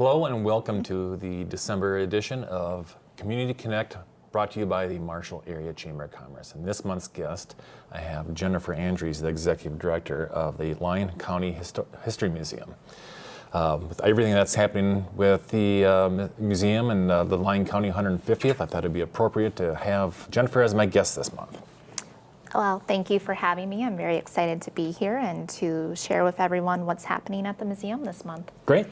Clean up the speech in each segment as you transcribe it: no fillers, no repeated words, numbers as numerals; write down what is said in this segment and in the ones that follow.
Hello and welcome to the December edition of Community Connect, brought to you by the Marshall Area Chamber of Commerce. And this month's guest, I have Jennifer Andries, the Executive Director of the Lyon County History Museum. With everything that's happening with the museum and the Lyon County 150th, I thought it'd be appropriate to have Jennifer as my guest this month. Well, thank you for having me. I'm very excited to be here and to share with everyone what's happening at the museum this month. Great.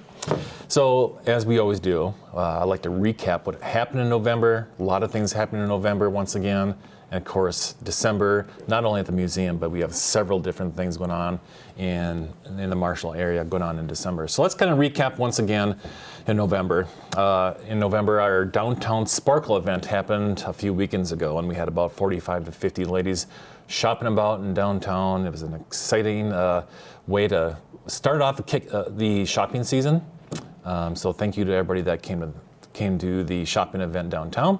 So, as we always do, I like to recap what happened in November. A lot of things happened in November once again. And of course, December, not only at the museum, but we have several different things going on in the Marshall area going on in December. So let's kind of recap once again in November. In November, our Downtown Sparkle event happened a few weekends ago, and we had about 45 to 50 ladies shopping about in downtown. It was an exciting way to start off the shopping season. So thank you to everybody that came to the shopping event downtown.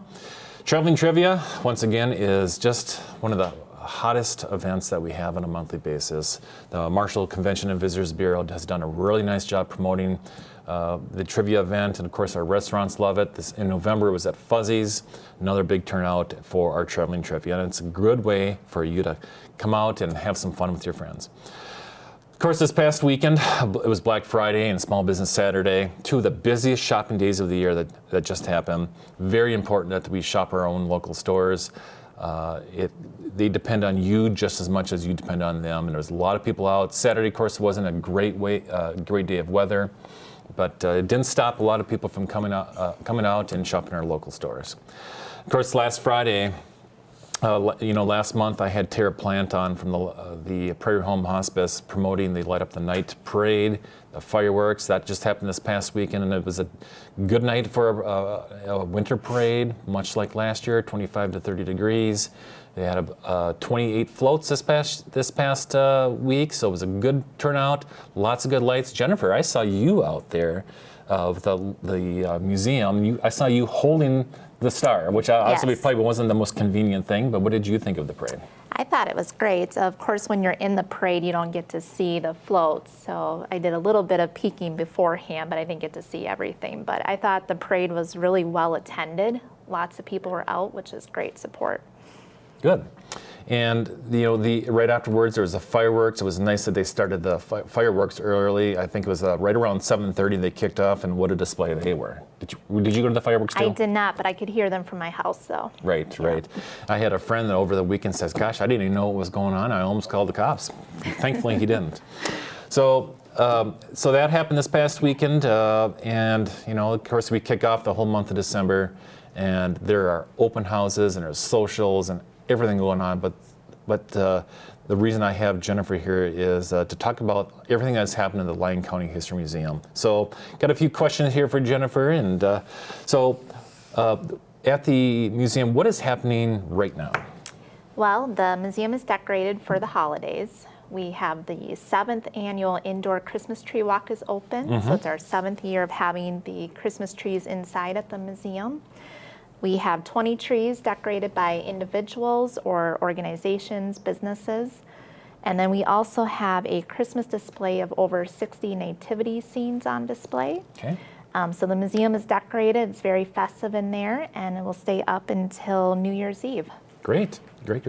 Traveling Trivia, once again, is just one of the hottest events that we have on a monthly basis. The Marshall Convention and Visitors Bureau has done a really nice job promoting the trivia event, and of course our restaurants love it. In November it was at Fuzzy's, another big turnout for our Traveling Trivia, and it's a good way for you to come out and have some fun with your friends. Of course, this past weekend, it was Black Friday and Small Business Saturday, two of the busiest shopping days of the year that just happened. Very important that we shop our own local stores. They depend on you just as much as you depend on them, and there's a lot of people out. Saturday, of course, wasn't a great day of weather, but it didn't stop a lot of people from coming out and shopping our local stores. Of course, last Friday, last month I had Tara Plant on from the Prairie Home Hospice promoting the Light Up the Night parade, the fireworks. That just happened this past weekend, and it was a good night for a winter parade, much like last year, 25 to 30 degrees. They had 28 floats this past week, so it was a good turnout, lots of good lights. Jennifer, I saw you out there with the museum. I saw you holding the star, which obviously probably wasn't the most convenient thing, but what did you think of the parade? I thought it was great. Of course, when you're in the parade, you don't get to see the floats, so I did a little bit of peeking beforehand, but I didn't get to see everything. But I thought the parade was really well attended. Lots of people were out, which is great support. Good. And right afterwards there was the fireworks. It was nice that they started the fireworks early. I think it was right around 7:30 they kicked off, and what a display they were. Did you go to the fireworks too? I did not, but I could hear them from my house though. Right. I had a friend that over the weekend says, gosh, I didn't even know what was going on. I almost called the cops. Thankfully he didn't. So that happened this past weekend, and of course we kick off the whole month of December, and there are open houses and there's socials and everything going on, but the reason I have Jennifer here is to talk about everything that's happened in the Lyon County History Museum. So, got a few questions here for Jennifer, and at the museum, what is happening right now? Well, the museum is decorated for the holidays. We have the 7th annual indoor Christmas tree walk is open, so it's our 7th year of having the Christmas trees inside at the museum. We have 20 trees decorated by individuals or organizations, businesses. And then we also have a Christmas display of over 60 nativity scenes on display. Okay. So the museum is decorated. It's very festive in there, and it will stay up until New Year's Eve. Great. Do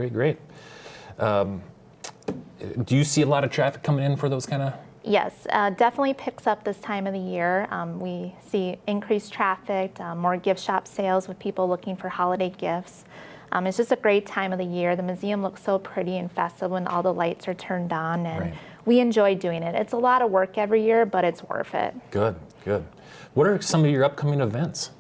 you see a lot of traffic coming in for those kind of? Yes, definitely picks up this time of the year. We see increased traffic, more gift shop sales with people looking for holiday gifts. It's just a great time of the year. The museum looks so pretty and festive when all the lights are turned on, and we enjoy doing it. It's a lot of work every year, but it's worth it. Good. What are some of your upcoming events?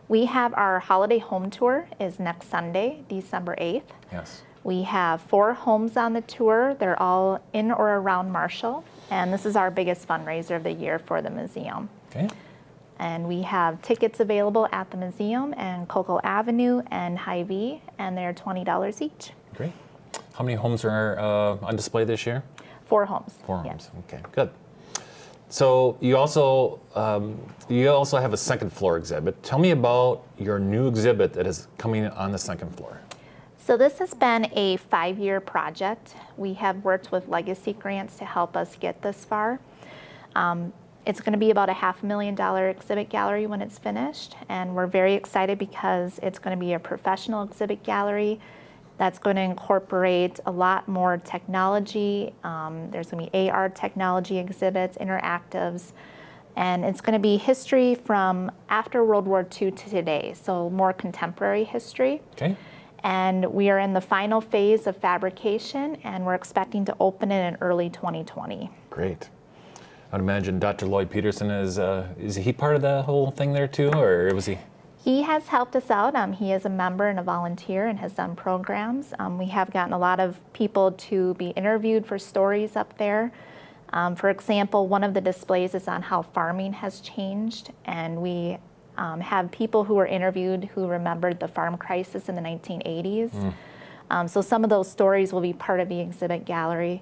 We have our holiday home tour is next Sunday, December 8th. Yes. We have 4 homes on the tour. They're all in or around Marshall. And this is our biggest fundraiser of the year for the museum. Okay. And we have tickets available at the museum and Cocoa Avenue and Hy-Vee, and they're $20 each. Great. How many homes are on display this year? 4 homes. 4 homes. Okay, good. So you also have a second floor exhibit. Tell me about your new exhibit that is coming on the second floor. So this has been a 5-year project. We have worked with legacy grants to help us get this far. It's going to be about a $500,000 exhibit gallery when it's finished, and we're very excited because it's going to be a professional exhibit gallery that's going to incorporate a lot more technology. There's going to be AR technology exhibits, interactives, and it's going to be history from after World War II to today, so more contemporary history. Okay. And we are in the final phase of fabrication, and we're expecting to open it in early 2020. Great. I'd imagine Dr. Lloyd Peterson is he part of the whole thing there too, or was he? He has helped us out. He is a member and a volunteer and has done programs. We have gotten a lot of people to be interviewed for stories up there. For example, one of the displays is on how farming has changed, and we have people who were interviewed who remembered the farm crisis in the 1980s. So some of those stories will be part of the exhibit gallery.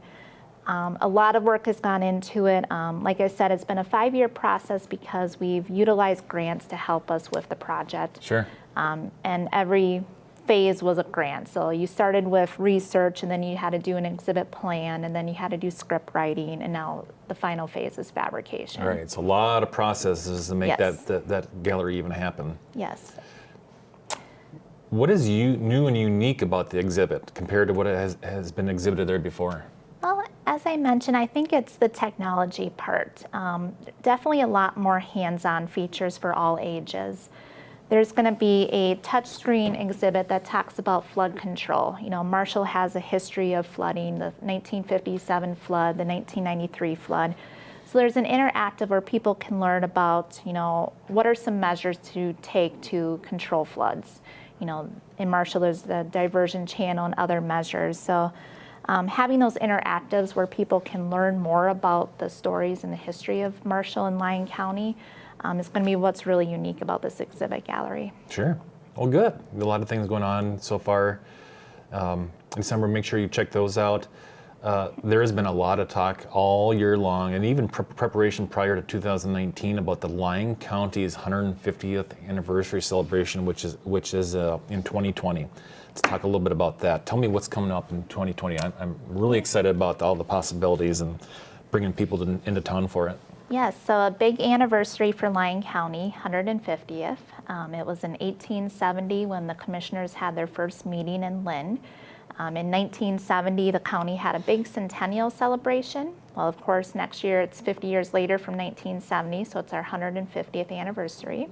A lot of work has gone into it. Like I said, it's been a 5-year process because we've utilized grants to help us with the project. Sure. And every phase was a grant. So you started with research, and then you had to do an exhibit plan, and then you had to do script writing, and now the final phase is fabrication. All right, so a lot of processes to make Yes. that gallery even happen. Yes. What is new and unique about the exhibit compared to what has been exhibited there before? Well, as I mentioned, I think it's the technology part. Definitely a lot more hands-on features for all ages. There's going to be a touchscreen exhibit that talks about flood control. You know, Marshall has a history of flooding, the 1957 flood, the 1993 flood. So there's an interactive where people can learn about, you know, what are some measures to take to control floods. You know, in Marshall there's the diversion channel and other measures. So having those interactives where people can learn more about the stories and the history of Marshall and Lyon County is going to be what's really unique about this exhibit gallery. Sure. Well, good. A lot of things going on so far. December, make sure you check those out. There has been a lot of talk all year long, and even preparation prior to 2019 about the Lyon County's 150th anniversary celebration, which is in 2020. Let's talk a little bit about that. Tell me what's coming up in 2020. I'm really excited about all the possibilities and bringing people into town for it. Yes, so a big anniversary for Lyon County, 150th. It was in 1870 when the commissioners had their first meeting in Lynn. In 1970, the county had a big centennial celebration. Well, of course, next year it's 50 years later from 1970, so it's our 150th anniversary.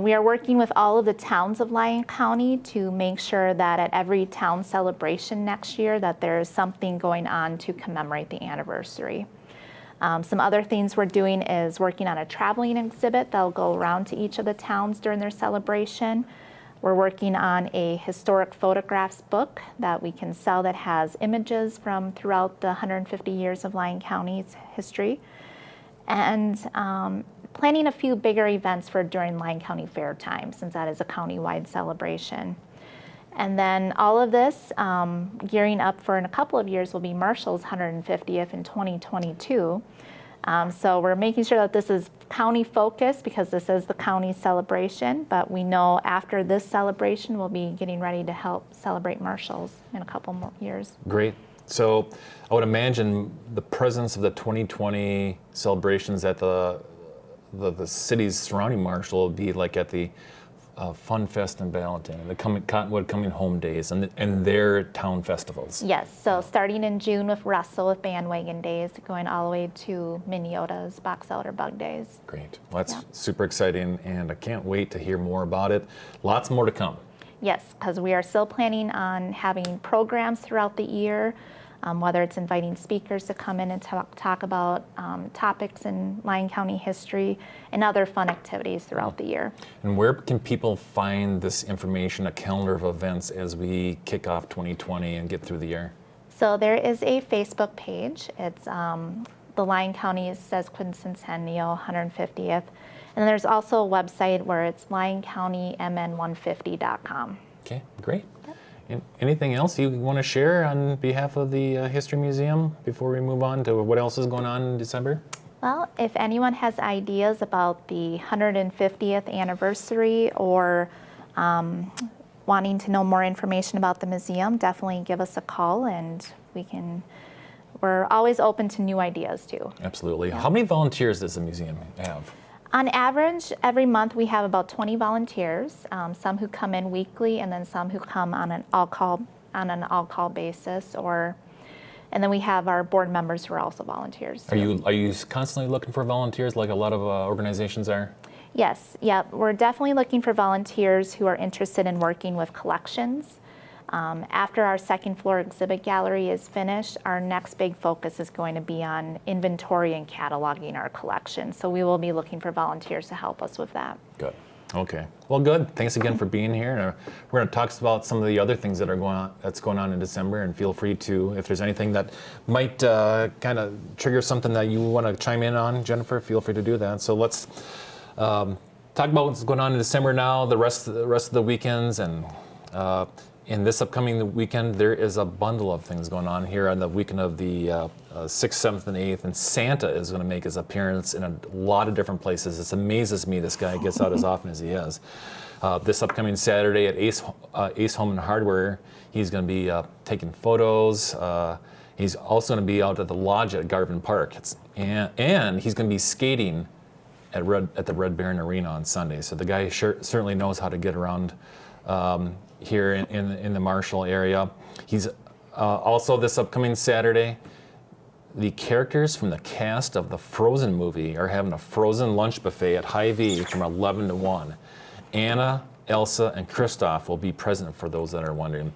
We are working with all of the towns of Lyon County to make sure that at every town celebration next year that there is something going on to commemorate the anniversary. Some other things we're doing is working on a traveling exhibit that'll go around to each of the towns during their celebration. We're working on a historic photographs book that we can sell that has images from throughout the 150 years of Lyon County's history. And planning a few bigger events for during Lyon County Fair time, since that is a county-wide celebration. And then all of this gearing up for in a couple of years will be Marshall's 150th in 2022. So we're making sure that this is county focused because this is the county celebration, but we know after this celebration we'll be getting ready to help celebrate Marshall's in a couple more years. Great. So I would imagine the presence of the 2020 celebrations at the cities surrounding Marshall will be like at the Fun Fest in Valentin, the Cottonwood Coming Home Days, and their town festivals. Yes, so starting in June with Russell with Bandwagon Days, going all the way to Minneota's Box Elder Bug Days. Great. Well, that's super exciting, and I can't wait to hear more about it. Lots more to come. Yes, because we are still planning on having programs throughout the year, whether it's inviting speakers to come in and talk about topics in Lyon County history and other fun activities throughout the year. And where can people find this information, a calendar of events as we kick off 2020 and get through the year? So there is a Facebook page. It's the Lyon County Sesquicentennial 150th. And there's also a website where it's LyonCountyMN150.com. Okay, great. Anything else you want to share on behalf of the History Museum before we move on to what else is going on in December? Well, if anyone has ideas about the 150th anniversary or wanting to know more information about the museum, definitely give us a call and we can we're always open to new ideas too. Absolutely. How many volunteers does the museum have? On average, every month we have about 20 volunteers, some who come in weekly and then some who come on an all-call basis, and then we have our board members who are also volunteers. Are you constantly looking for volunteers like a lot of organizations are? Yes, we're definitely looking for volunteers who are interested in working with collections. After our second floor exhibit gallery is finished, our next big focus is going to be on inventory and cataloging our collection. So we will be looking for volunteers to help us with that. Good. Okay. Well, good. Thanks again for being here. And we're going to talk about some of the other things that are going on in December. And feel free to, if there's anything that might kind of trigger something that you want to chime in on, Jennifer, feel free to do that. So let's talk about what's going on in December now, the rest of the weekends, and in this upcoming weekend, there is a bundle of things going on here on the weekend of the 6th, 7th, and 8th, and Santa is going to make his appearance in a lot of different places. It amazes me this guy gets out as often as he is. This upcoming Saturday at Ace Home and Hardware, he's going to be taking photos. He's also going to be out at the lodge at Garvin Park, and he's going to be skating at the Red Baron Arena on Sunday. So the guy certainly knows how to get around here in the Marshall area. He's also this upcoming Saturday, the characters from the cast of the Frozen movie are having a Frozen lunch buffet at Hy-Vee from 11 to 1. Anna, Elsa, and Kristoff will be present for those that are wondering.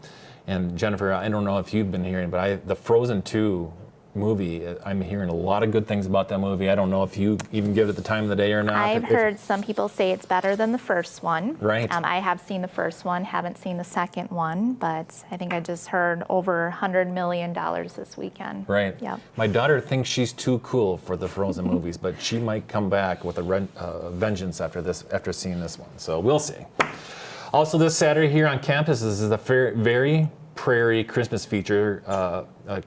And Jennifer, I don't know if you've been hearing, but the Frozen 2 movie, I'm hearing a lot of good things about that movie. I don't know if you even give it the time of the day or not. I've heard some people say it's better than the first one. Right. I have seen the first one, haven't seen the second one, but I think I just heard over $100 million this weekend. Right. Yep. My daughter thinks she's too cool for the Frozen movies, but she might come back with a vengeance after seeing this one. So we'll see. Also this Saturday here on campus is the very Prairie Christmas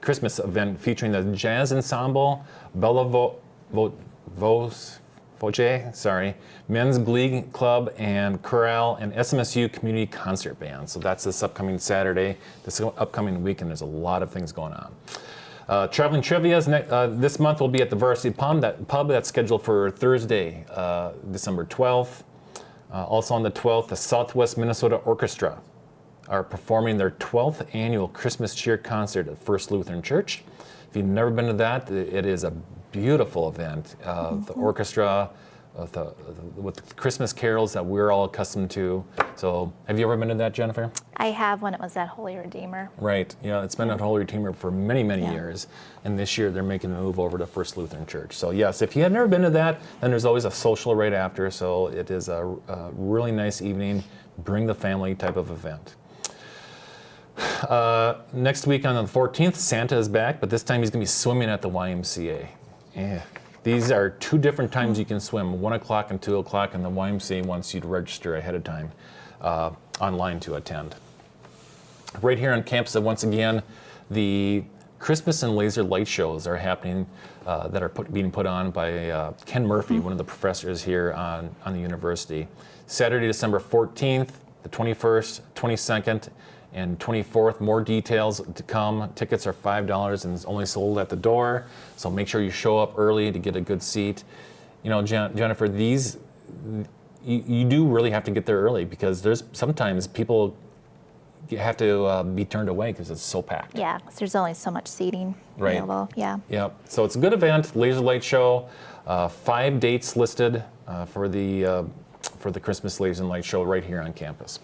Christmas event featuring the jazz ensemble, Bella Voce, Men's Glee Club, and Chorale, and SMSU Community Concert Band. So that's this upcoming Saturday. This upcoming weekend, there's a lot of things going on. Traveling Trivia this month will be at the Varsity Pub that's scheduled for Thursday, December 12th. Also on the 12th, the Southwest Minnesota Orchestra are performing their 12th annual Christmas cheer concert at First Lutheran Church. If you've never been to that, it is a beautiful event. The orchestra, with the Christmas carols that we're all accustomed to. So have you ever been to that, Jennifer? I have when it was at Holy Redeemer. Right, yeah, it's been at Holy Redeemer for many years. And this year they're making the move over to First Lutheran Church. So yes, if you have never been to that, then there's always a social right after. So it is a really nice evening, bring the family type of event. Next week on the 14th, Santa is back, but this time he's going to be swimming at the YMCA. Yeah. These are two different times you can swim, 1 o'clock and 2 o'clock, and the YMCA wants you to register ahead of time online to attend. Right here on campus, once again, the Christmas and laser light shows are happening that are being put on by Ken Murphy, one of the professors here on the university. Saturday, December 14th, the 21st, 22nd, and 24th. More details to come. Tickets are $5 and it's only sold at the door. So make sure you show up early to get a good seat. You know, Jennifer, you do really have to get there early because there's sometimes people have to be turned away because it's so packed. Yeah, because there's only so much seating available. Yeah. Yeah. So it's a good event. Laser light show. 5 dates listed for the Christmas laser light show right here on campus.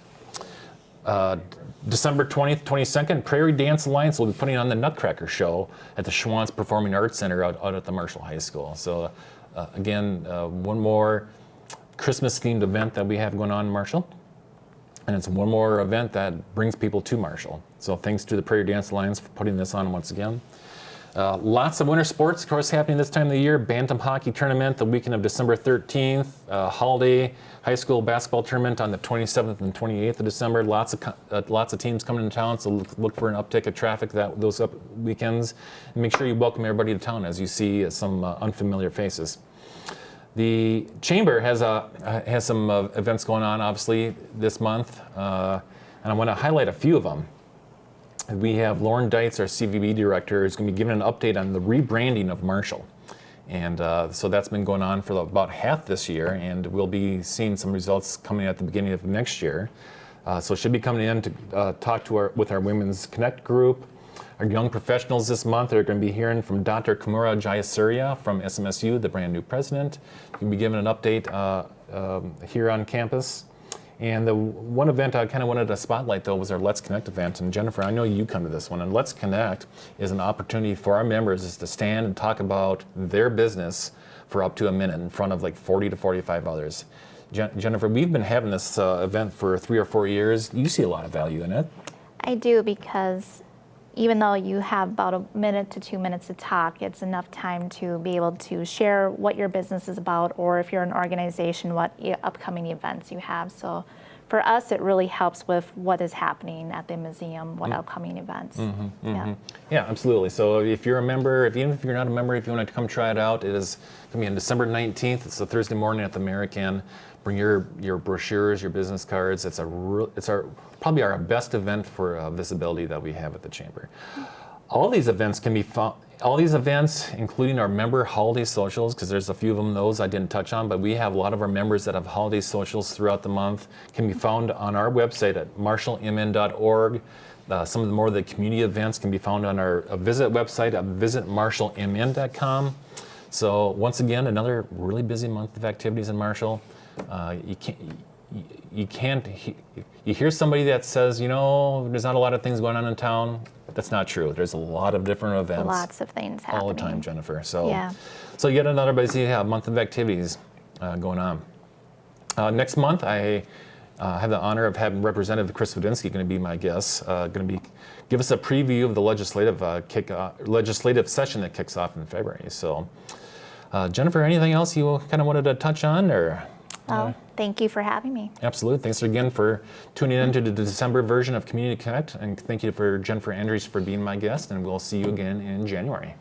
December 20th, 22nd, Prairie Dance Alliance will be putting on the Nutcracker show at the Schwantz Performing Arts Center out at the Marshall High School. So again, one more Christmas-themed event that we have going on in Marshall. And it's one more event that brings people to Marshall. So thanks to the Prairie Dance Alliance for putting this on once again. Lots of winter sports, of course, happening this time of the year. Bantam Hockey Tournament the weekend of December 13th. Holiday High School Basketball Tournament on the 27th and 28th of December. Lots of teams coming into town, so look for an uptick of traffic those weekends. And make sure you welcome everybody to town as you see some unfamiliar faces. The Chamber has some events going on, obviously, this month, and I want to highlight a few of them. we have Lauren Deitz, our CVB director, is going to be giving an update on the rebranding of Marshall. And so that's been going on for about half this year, and we'll be seeing some results coming at the beginning of next year. So she'll be coming in to talk to with our Women's Connect group. Our young professionals this month are going to be hearing from Dr. Kumura Jayasuriya from SMSU, the brand new president. We'll be giving an update here on campus. And the one event I kind of wanted to spotlight, though, was our Let's Connect event. And Jennifer, I know you come to this one. And Let's Connect is an opportunity for our members is to stand and talk about their business for up to a minute in front of like 40 to 45 others. Jennifer, we've been having this event for 3 or 4 years. You see a lot of value in it. I do, because even though you have about a minute to 2 minutes to talk, it's enough time to be able to share what your business is about, or if you're an organization, what upcoming events you have. So for us, it really helps with what is happening at the museum, what upcoming events. Yeah, absolutely. So if you're a member, even if you're not a member, if you want to come try it out, it is going to be on December 19th. It's a Thursday morning at the American. Bring your brochures, your business cards. It's probably our best event for visibility that we have at the Chamber. All these events can be found. All these events, including our member holiday socials, because there's a few of them those I didn't touch on, but we have a lot of our members that have holiday socials throughout the month, can be found on our website at marshallmn.org. Some of the more of the community events can be found on our visit website at visitmarshallmn.com. So once again, another really busy month of activities in Marshall. You hear somebody that says, there's not a lot of things going on in town. That's not true. There's a lot of different events. Lots of things happening. All the time, Jennifer. So, yeah. So yet another busy month of activities going on. Next month, I have the honor of having Representative Chris Wadinsky going to be my guest. Going to give us a preview of the legislative session that kicks off in February. So, Jennifer, anything else you kind of wanted to touch on, or? Thank you for having me. Absolutely. Thanks again for tuning in to the December version of Community Connect. And thank you for Jennifer Andries for being my guest. And we'll see you again in January.